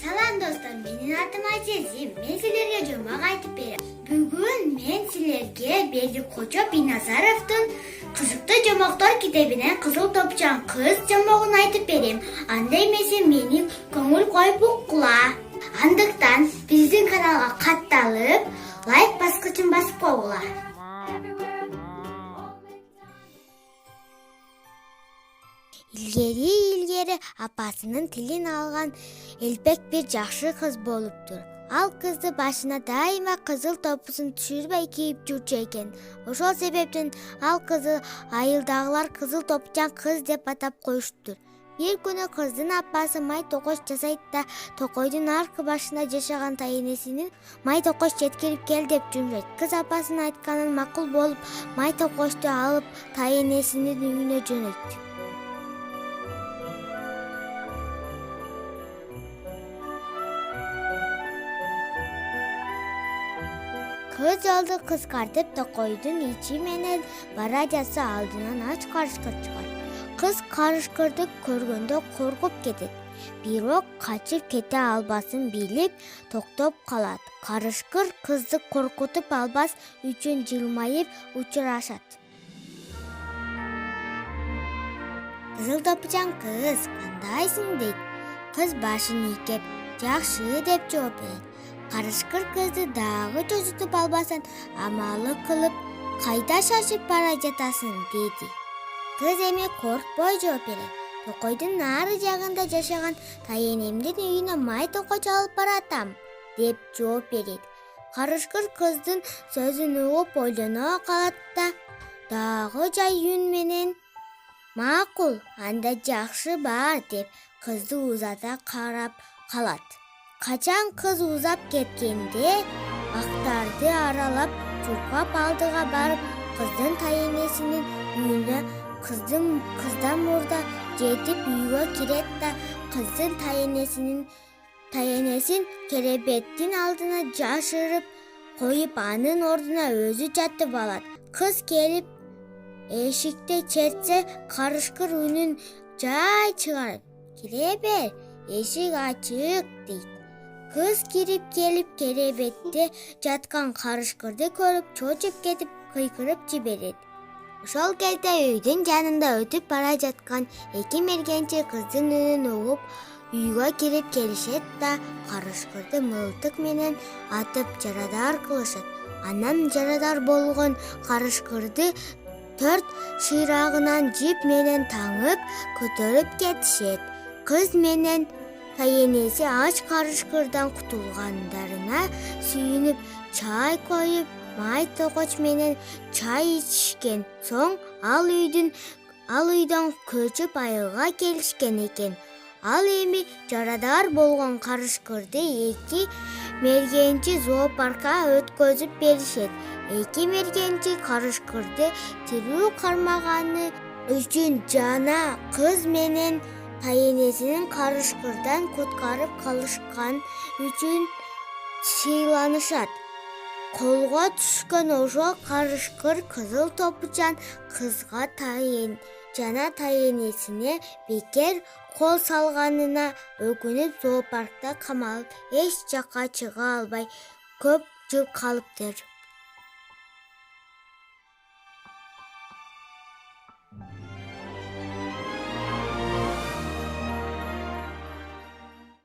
Салам достор, менин атым Азизим. Мен силерге жомок айтып берем. Бүгүн мен силерге Бердикожо Биназаровдун Кызыктуу жомоктор китебинен Кызыл топчан кыз жомогун айтып берем. Анда эмесе мени көңүл коюп уккула. Андыктан биздин каналга катталып, лайк баскычын басып койгула. Илгери апасынын тилин алган элбек бир жакшы кыз болуптур. Ал кызды башына дайыма кызыл топусун түшүрбөй кийип жүрчү экен. Ошол себептен ал кызы айылдагылар Кызыл топчан кыз деп атап коюштур. Бир күнү кыздын апасы май токоч жасайт да токойдун аркы башында жашаган тайенесинин май токоч жеткирип кел деп жумшайт. Кыз апасынын айтканын макул болуп, май токочту алып тайенесинин үйүнө жөнөйт. Кыз жолду кыскартып токойдун ичи менен бара жатса алдынан ач карышкыр чыгат. Кыз карышкырды көргөндө коркуп кетет. Бирок качып кете албасын билип токтоп калат. Карышкыр кызды коркутуп албас үчүн жылмайып учурашат. Кызыл топчан кыз, кандайсың дейт. Кыз башын ийкеп, жакшы деп жооп берет. Карышкыр кызды дагы чочутуп албасан амалы кылып, кайда шашып бара жатасың деди. Кыз эми коркпой жооп берет. Токойдун нары жагында жашаган тайенемдин үйүнө май токоч алып баратам деп жооп берет. Карышкыр кыздын сөзүн угуп ойлоно калат да дагы жай үн менен макул, анда жакшы бар деп кызды узата карап калат. Качан кыз узап кеткенде бактарды аралап чуркап алдыга барып кыздын тайенесинин үйүнө кыздан мурда жетип үйгө кирет да кыздын тайенесин керебеттин алдына жашырып коюп анын ордуна өзү жатып алат. Кыз келип эшикти чертсе карышкыр үнүн жай чыгарып: "Кире бер, эшик ачык" дейт. Кыз кирип келип керебетте жаткан карышкырды көрүп чочуп кетип кыйкырып жиберет. Ошол кезде үйдүн жанында өтүп бара жаткан эки мергенчи кыздын үнүн угуп үйгө кирип келишет да карышкырды мылтык менен атып жарадар кылышат. Анан жарадар болгон карышкырды 4 шыйрагынан жип менен таңып көтөрүп кетишет. Кыз менен тайенеси ач карышкырдан кутулгандарына сүйүнүп чай коюп, май токоч менен чай ичишкен соң ал үйдөн көчүп айылга келишкен экен. Ал эми жарадар болгон карышкырды эки мергенчи зоопаркка өткөзүп беришет. Эки мергенчи карышкырды тирүү кармаганы үчүн жана кыз менен тайенесинин карышкырдан куткарып калышкан үчүн сыйланышат. Колго түшкөн ошол карышкыр Кызыл топчан кызга жана тайенесине бекер кол салганына өкүнүп зоопаркта камалып эч жакка чыга албай көп жыл калыптыр.